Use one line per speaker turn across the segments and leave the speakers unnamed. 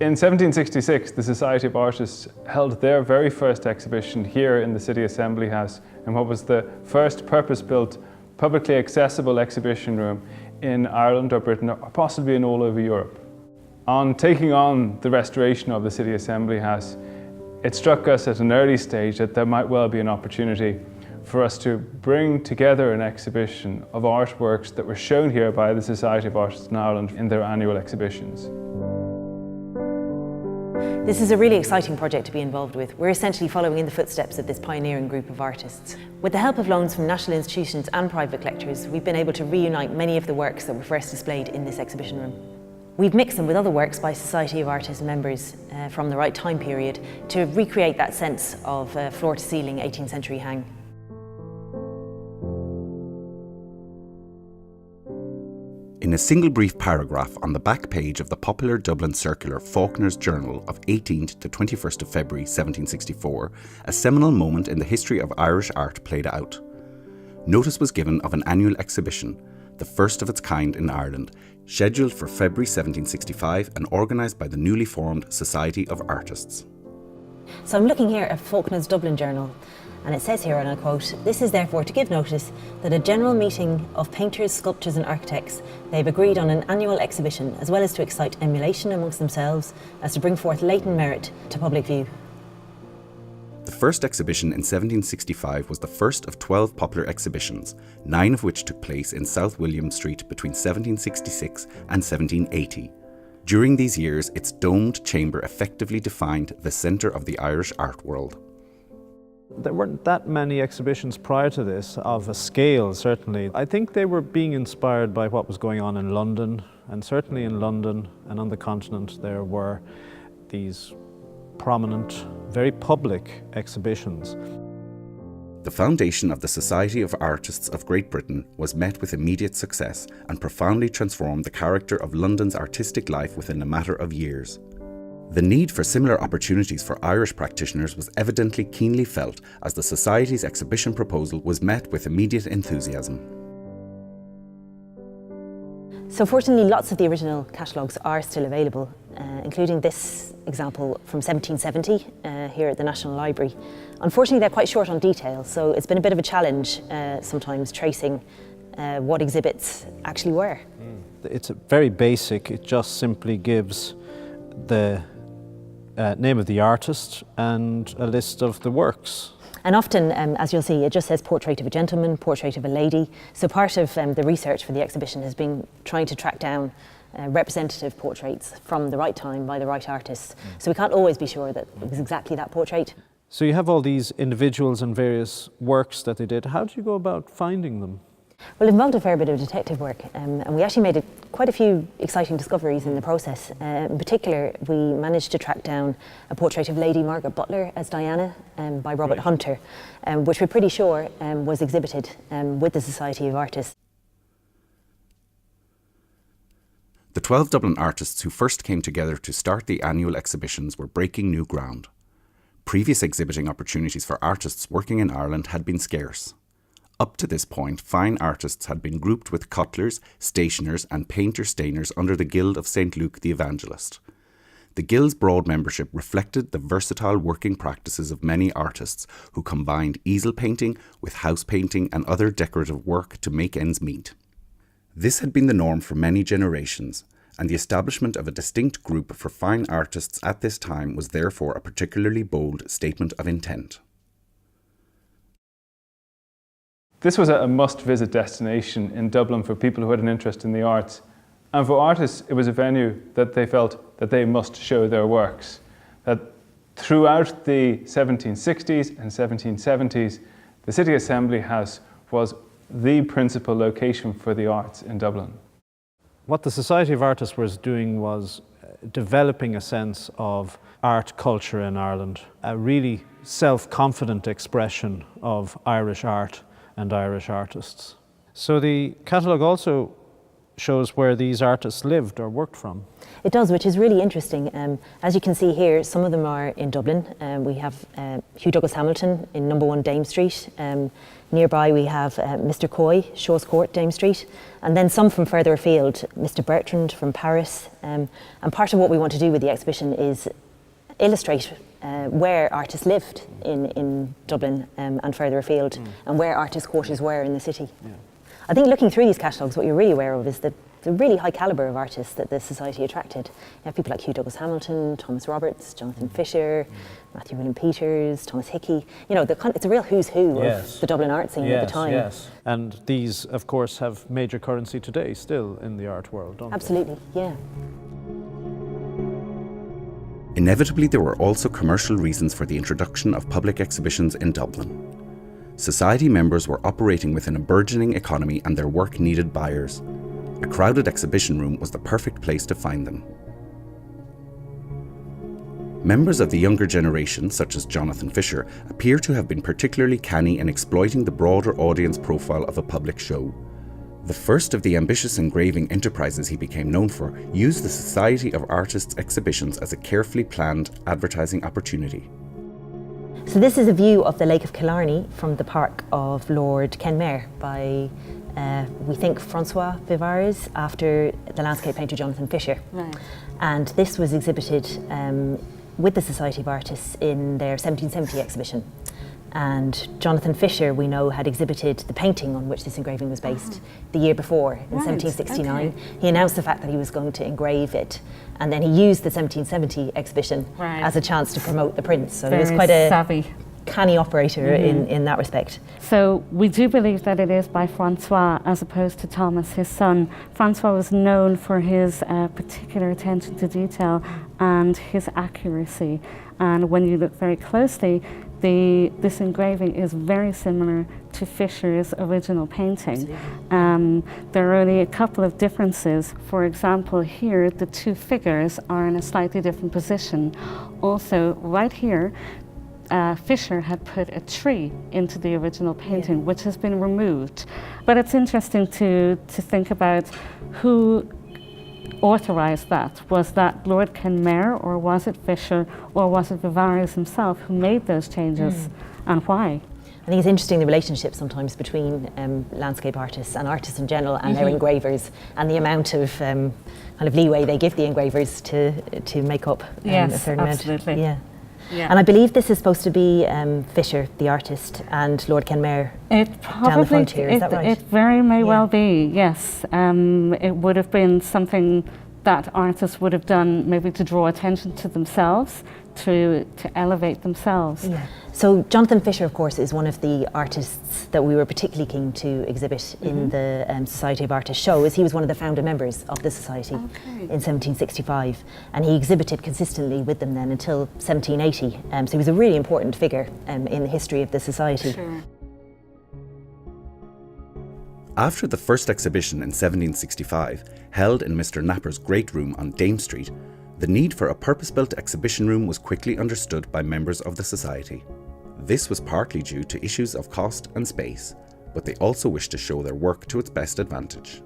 In 1766, the Society of Artists held their very first exhibition here in the City Assembly House in what was the first purpose-built, publicly accessible exhibition room in Ireland or Britain, or possibly in all over Europe. On taking on the restoration of the City Assembly House, it struck us at an early stage that there might well be an opportunity for us to bring together an exhibition of artworks that were shown here by the Society of Artists in Ireland in their annual exhibitions.
This is a really exciting project to be involved with. We're essentially following in the footsteps of this pioneering group of artists. With the help of loans from national institutions and private collectors, we've been able to reunite many of the works that were first displayed in this exhibition room. We've mixed them with other works by Society of Artists members from the right time period to recreate that sense of floor-to-ceiling 18th century hang.
In a single brief paragraph on the back page of the popular Dublin circular Faulkner's Journal of 18th to 21st of February 1764, a seminal moment in the history of Irish art played out. Notice was given of an annual exhibition, the first of its kind in Ireland, scheduled for February 1765 and organised by the newly formed Society of Artists.
So I'm looking here at Faulkner's Dublin Journal, and it says here, and I quote, "This is therefore to give notice that a general meeting of painters, sculptors and architects, they've agreed on an annual exhibition, as well as to excite emulation amongst themselves, as to bring forth latent merit to public view."
The first exhibition in 1765 was the first of 12 popular exhibitions, 9 of which took place in South William Street between 1766 and 1780. During these years, its domed chamber effectively defined the centre of the Irish art world.
There weren't that many exhibitions prior to this, of a scale certainly. I think they were being inspired by what was going on in London, and certainly in London and on the continent there were these prominent, very public exhibitions.
The foundation of the Society of Artists of Great Britain was met with immediate success and profoundly transformed the character of London's artistic life within a matter of years. The need for similar opportunities for Irish practitioners was evidently keenly felt as the Society's exhibition proposal was met with immediate enthusiasm.
So fortunately, lots of the original catalogues are still available, including this example from 1770 here at the National Library. Unfortunately, they're quite short on detail, so it's been a bit of a challenge sometimes tracing what exhibits actually were.
It's very basic. It just simply gives the name of the artist and a list of the works.
And often, as you'll see, it just says portrait of a gentleman, portrait of a lady. So part of the research for the exhibition has been trying to track down representative portraits from the right time by the right artists. So we can't always be sure that it was exactly that portrait.
So you have all these individuals and various works that they did. How did you go about finding them?
Well, it involved a fair bit of detective work, and we actually made quite a few exciting discoveries in the process. In particular, we managed to track down a portrait of Lady Margaret Butler as Diana by Robert Hunter, which we're pretty sure was exhibited with the Society of Artists.
The 12 Dublin artists who first came together to start the annual exhibitions were breaking new ground. Previous exhibiting opportunities for artists working in Ireland had been scarce. Up to this point, fine artists had been grouped with cuttlers, stationers and painter-stainers under the Guild of St. Luke the Evangelist. The Guild's broad membership reflected the versatile working practices of many artists who combined easel painting with house painting and other decorative work to make ends meet. This had been the norm for many generations, and the establishment of a distinct group for fine artists at this time was therefore a particularly bold statement of intent.
This was a must-visit destination in Dublin for people who had an interest in the arts. And for artists, it was a venue that they felt that they must show their works. That throughout the 1760s and 1770s, the City Assembly House was the principal location for the arts in Dublin.
What the Society of Artists was doing was developing a sense of art culture in Ireland, a really self-confident expression of Irish art and Irish artists. So the catalogue also shows where these artists lived or worked from.
It does, which is really interesting. As you can see here, some of them are in Dublin. We have Hugh Douglas Hamilton in number 1 Dame Street. Nearby we have Mr. Coy, Shaw's Court, Dame Street. And then some from further afield, Mr. Bertrand from Paris. And part of what we want to do with the exhibition is illustrate where artists lived in Dublin and further afield, and where artists' quarters were in the city. Yeah. I think looking through these catalogues, what you're really aware of is the really high calibre of artists that the Society attracted. You have people like Hugh Douglas Hamilton, Thomas Roberts, Jonathan Fisher, Matthew William Peters, Thomas Hickey. You know, it's a real who's who of the Dublin art scene at the time.
Yes, and these, of course, have major currency today still in the art world, don't
Absolutely, yeah.
Inevitably, there were also commercial reasons for the introduction of public exhibitions in Dublin. Society members were operating within a burgeoning economy and their work needed buyers. A crowded exhibition room was the perfect place to find them. Members of the younger generation, such as Jonathan Fisher, appear to have been particularly canny in exploiting the broader audience profile of a public show. The first of the ambitious engraving enterprises he became known for used the Society of Artists exhibitions as a carefully planned advertising opportunity.
So this is a view of the Lake of Killarney from the park of Lord Kenmare by, we think, Francois Vivars, after the landscape painter Jonathan Fisher. Right. And this was exhibited with the Society of Artists in their 1770 exhibition. And Jonathan Fisher, we know, had exhibited the painting on which this engraving was based the year before, in 1769. Okay. He announced the fact that he was going to engrave it, and then he used the 1770 exhibition as a chance to promote the prints. So he was quite a savvy, canny operator in that respect.
So we do believe that it is by Francois as opposed to Thomas, his son. Francois was known for his particular attention to detail and his accuracy. And when you look very closely, this engraving is very similar to Fisher's original painting. There are only a couple of differences. For example, here the two figures are in a slightly different position. Also, right here, Fisher had put a tree into the original painting, which has been removed. But it's interesting to think about who authorised that. Was that Lord Kenmare, or was it Fisher, or was it Vivars himself who made those changes, and why?
I think it's interesting the relationship sometimes between landscape artists and artists in general and their engravers, and the amount of kind of leeway they give the engravers to make up a certain
absolutely.
amount. Yeah. And I believe this is supposed to be Fisher, the artist, and Lord Kenmare down the front here, is that right?
It very may well be, yes. It would have been something that artists would have done maybe to draw attention to themselves, to elevate themselves.
Yeah. So Jonathan Fisher, of course, is one of the artists that we were particularly keen to exhibit in the Society of Artists show, as he was one of the founder members of the Society in 1765. And he exhibited consistently with them then until 1780. So he was a really important figure in the history of the Society.
Sure.
After the first exhibition in 1765, held in Mr. Napper's Great Room on Dame Street, the need for a purpose-built exhibition room was quickly understood by members of the Society. This was partly due to issues of cost and space, but they also wished to show their work to its best advantage.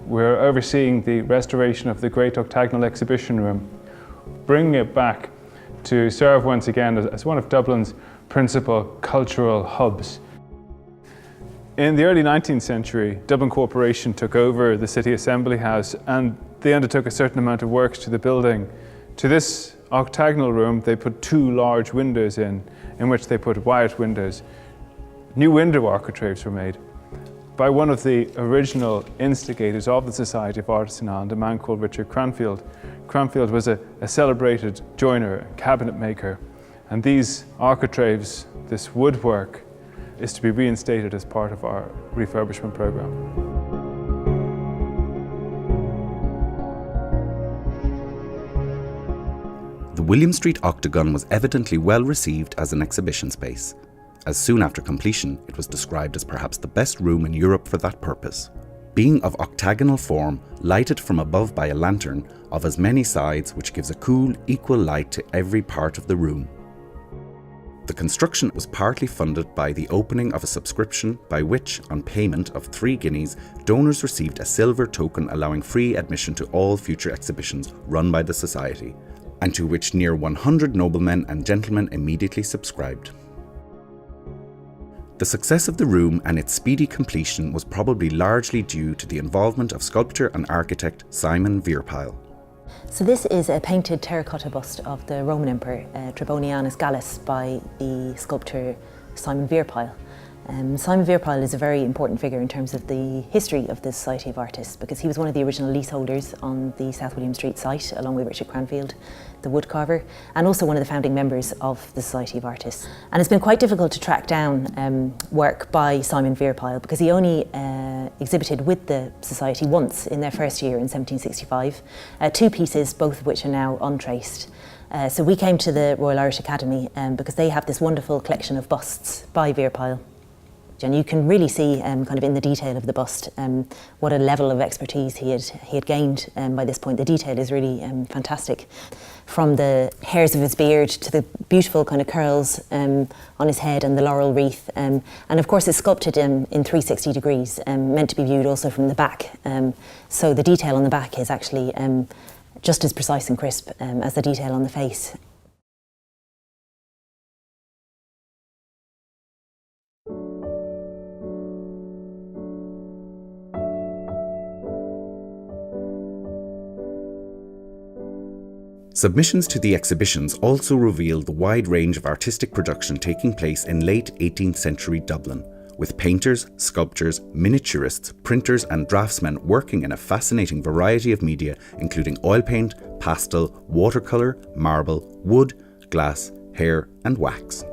We're overseeing the restoration of the Great Octagonal Exhibition Room, bringing it back to serve once again as one of Dublin's principal cultural hubs. In the early 19th century, Dublin Corporation took over the City Assembly House, and they undertook a certain amount of works to the building. To this octagonal room, they put two large windows in which they put wide windows. New window architraves were made by one of the original instigators of the Society of Artists in Ireland, a man called Richard Cranfield. Cranfield was a celebrated joiner, cabinet maker, and these architraves, this woodwork, is to be reinstated as part of our refurbishment program.
The William Street Octagon was evidently well received as an exhibition space, as soon after completion it was described as perhaps the best room in Europe for that purpose. Being of octagonal form, lighted from above by a lantern of as many sides, which gives a cool, equal light to every part of the room. The construction was partly funded by the opening of a subscription by which, on payment of 3 guineas, donors received a silver token allowing free admission to all future exhibitions run by the Society, and to which near 100 noblemen and gentlemen immediately subscribed. The success of the room and its speedy completion was probably largely due to the involvement of sculptor and architect Simon Vierpyle.
So this is a painted terracotta bust of the Roman Emperor Trebonianus Gallus by the sculptor Simon Vierpyle. Simon Vierpyle is a very important figure in terms of the history of the Society of Artists, because he was one of the original leaseholders on the South William Street site, along with Richard Cranfield, the wood carver, and also one of the founding members of the Society of Artists. And it's been quite difficult to track down work by Simon Vierpyle, because he only exhibited with the Society once in their first year in 1765, 2 pieces, both of which are now untraced. So we came to the Royal Irish Academy because they have this wonderful collection of busts by Vierpyle. And you can really see kind of in the detail of the bust what a level of expertise he had gained by this point. The detail is really fantastic. From the hairs of his beard to the beautiful kind of curls on his head and the laurel wreath. And of course it's sculpted in 360 degrees, meant to be viewed also from the back. So the detail on the back is actually just as precise and crisp as the detail on the face.
Submissions to the exhibitions also revealed the wide range of artistic production taking place in late 18th century Dublin, with painters, sculptors, miniaturists, printers and draftsmen working in a fascinating variety of media, including oil paint, pastel, watercolour, marble, wood, glass, hair and wax.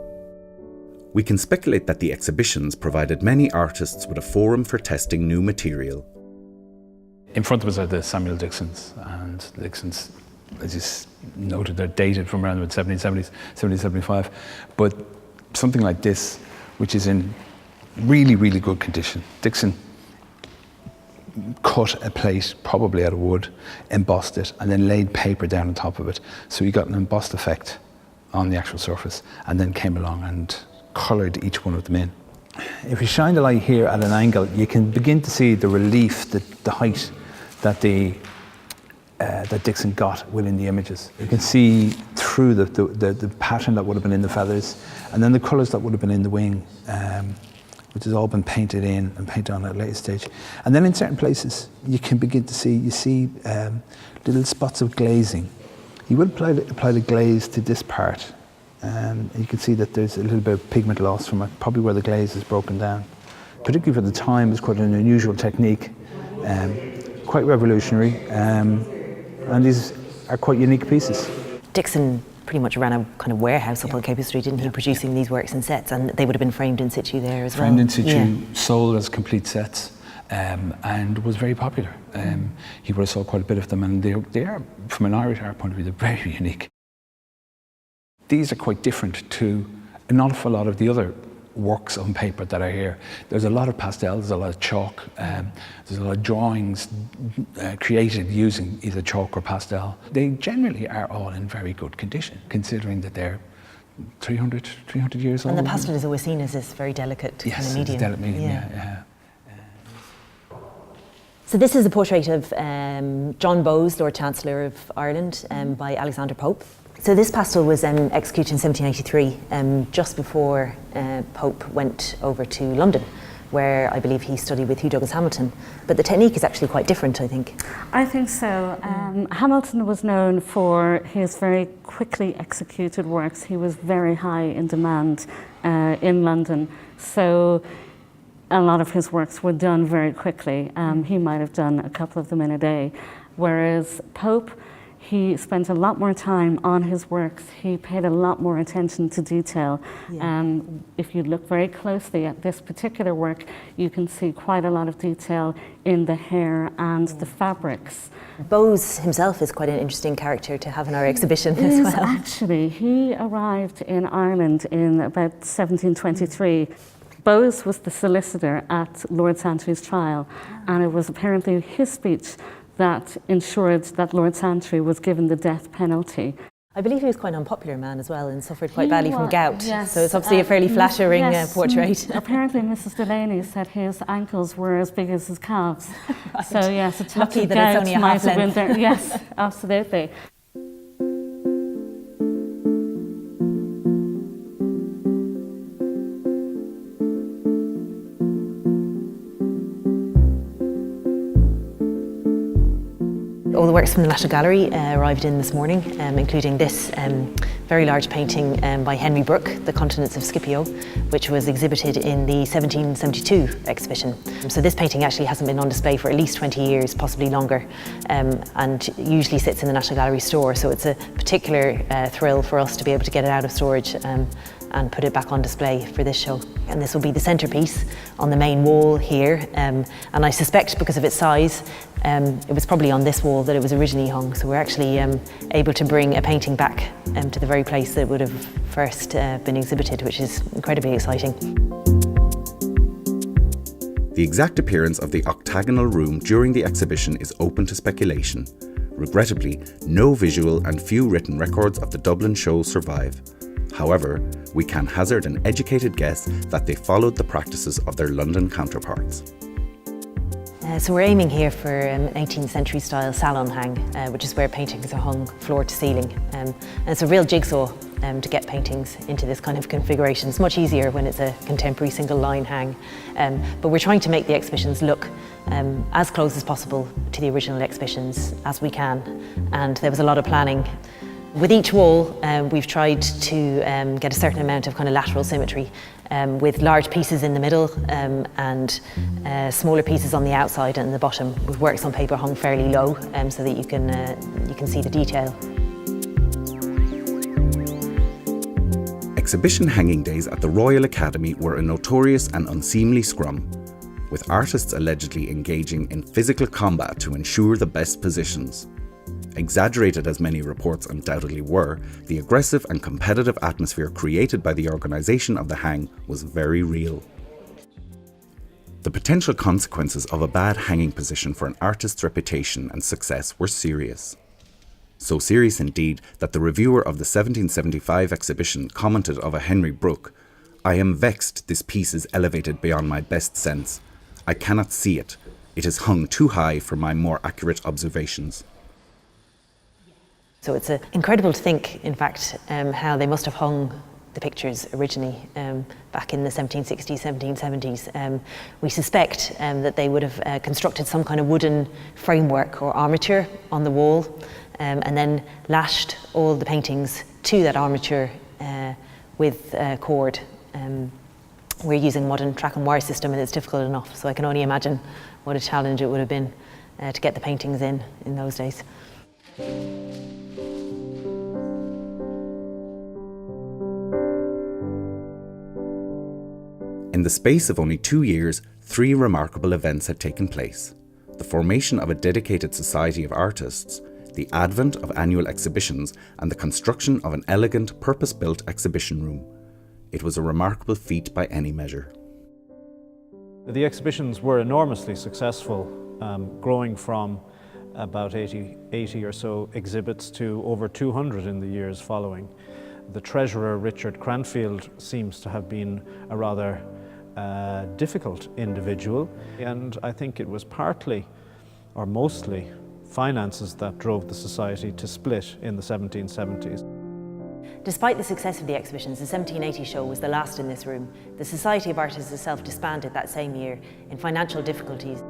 We can speculate that the exhibitions provided many artists with a forum for testing new material.
In front of us are the Samuel Dixons, and the Dixons, as you noted, they're dated from around the 1770s, 1775. But something like this, which is in really, really good condition. Dixon cut a plate, probably out of wood, embossed it, and then laid paper down on top of it. So you got an embossed effect on the actual surface, and then came along and coloured each one of them in. If you shine the light here at an angle, you can begin to see the relief, the height that that Dixon got within the images. You can see through the pattern that would have been in the feathers, and then the colours that would have been in the wing, which has all been painted in and painted on at a later stage. And then in certain places, you can begin to see, little spots of glazing. You would apply the glaze to this part, and you can see that there's a little bit of pigment loss from it, probably where the glaze is broken down. Particularly for the time, it's quite an unusual technique, quite revolutionary. And these are quite unique pieces.
Dixon pretty much ran a kind of warehouse up on Capel Street, didn't he, producing these works in sets, and they would have been framed in situ there as well.
Framed in situ, sold as complete sets, and was very popular. He would have sold quite a bit of them, and they are, from an Irish art point of view, they're very unique. These are quite different to an awful lot of the other works on paper that are here. There's a lot of pastels, there's a lot of chalk, there's a lot of drawings created using either chalk or pastel. They generally are all in very good condition, considering that they're 300 years old.
And the pastel is always seen as this very delicate kind of medium.
Yes, delicate medium, yeah.
So this is a portrait of John Bowes, Lord Chancellor of Ireland, by Alexander Pope. So this pastel was executed in 1783, just before Pope went over to London, where I believe he studied with Hugh Douglas Hamilton. But the technique is actually quite different, I think.
I think so. Hamilton was known for his very quickly executed works. He was very high in demand in London. So a lot of his works were done very quickly. He might have done a couple of them in a day. Whereas Pope, he spent a lot more time on his works. He paid a lot more attention to detail. If you look very closely at this particular work, you can see quite a lot of detail in the hair and the fabrics.
Bowes himself is quite an interesting character to have in our exhibition as well.
Actually, he arrived in Ireland in about 1723. Bowes was the solicitor at Lord Santry's trial, and it was apparently his speech that ensured that Lord Santry was given the death penalty.
I believe he was quite an unpopular man as well and suffered quite badly from gout.
Yes,
so it's obviously a fairly flattering portrait.
Apparently Mrs. Delaney said his ankles were as big as his calves.
Right.
So yes, a touch
Lucky
of
that
gout
it's only a
might
half
have been
length.
there. Yes, absolutely.
All the works from the National Gallery arrived in this morning, including this very large painting by Henry Brooke, The Continents of Scipio, which was exhibited in the 1772 exhibition. So this painting actually hasn't been on display for at least 20 years, possibly longer, and usually sits in the National Gallery store. So it's a particular thrill for us to be able to get it out of storage and put it back on display for this show. And this will be the centrepiece on the main wall here, and I suspect because of its size, it was probably on this wall that it was originally hung, so we're actually able to bring a painting back to the very place that it would have first been exhibited, which is incredibly exciting.
The exact appearance of the octagonal room during the exhibition is open to speculation. Regrettably, no visual and few written records of the Dublin show survive. However, we can hazard an educated guess that they followed the practices of their London counterparts.
So we're aiming here for an 18th century style salon hang, which is where paintings are hung floor to ceiling. And it's a real jigsaw to get paintings into this kind of configuration. It's much easier when it's a contemporary single line hang. But we're trying to make the exhibitions look as close as possible to the original exhibitions as we can. And there was a lot of planning. With each wall, we've tried to get a certain amount of kind of lateral symmetry, with large pieces in the middle and smaller pieces on the outside and the bottom, with works on paper hung fairly low so that you can see the detail.
Exhibition hanging days at the Royal Academy were a notorious and unseemly scrum, with artists allegedly engaging in physical combat to ensure the best positions. Exaggerated as many reports undoubtedly were, the aggressive and competitive atmosphere created by the organisation of the hang was very real. The potential consequences of a bad hanging position for an artist's reputation and success were serious. So serious indeed that the reviewer of the 1775 exhibition commented of a Henry Brooke, "I am vexed this piece is elevated beyond my best sense. I cannot see it. It is hung too high for my more accurate observations."
So it's incredible to think, in fact, how they must have hung the pictures originally back in the 1760s, 1770s. We suspect that they would have constructed some kind of wooden framework or armature on the wall and then lashed all the paintings to that armature with cord. We're using a modern track and wire system and it's difficult enough, so I can only imagine what a challenge it would have been to get the paintings in those days.
In the space of only 2 years, 3 remarkable events had taken place: the formation of a dedicated society of artists, the advent of annual exhibitions, and the construction of an elegant, purpose-built exhibition room. It was a remarkable feat by any measure.
The exhibitions were enormously successful, growing from about 80 or so exhibits to over 200 in the years following. The treasurer, Richard Cranfield, seems to have been a rather difficult individual, and I think it was partly or mostly finances that drove the society to split in the 1770s.
Despite the success of the exhibitions, the 1780 show was the last in this room. The Society of Artists itself disbanded that same year in financial difficulties.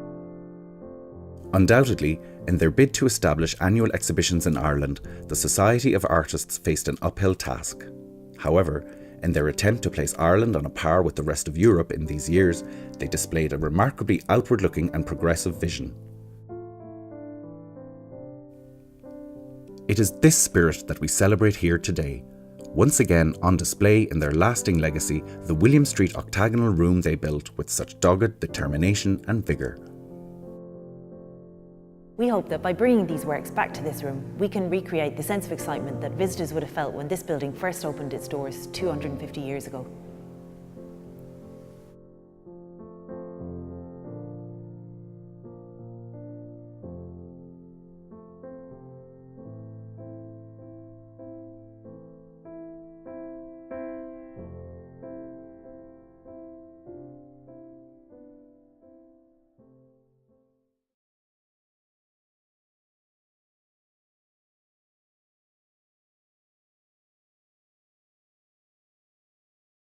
Undoubtedly, in their bid to establish annual exhibitions in Ireland, the Society of Artists faced an uphill task. However, in their attempt to place Ireland on a par with the rest of Europe in these years, they displayed a remarkably outward-looking and progressive vision. It is this spirit that we celebrate here today. Once again on display in their lasting legacy, the William Street octagonal room they built with such dogged determination and vigour.
We hope that by bringing these works back to this room, we can recreate the sense of excitement that visitors would have felt when this building first opened its doors 250 years ago.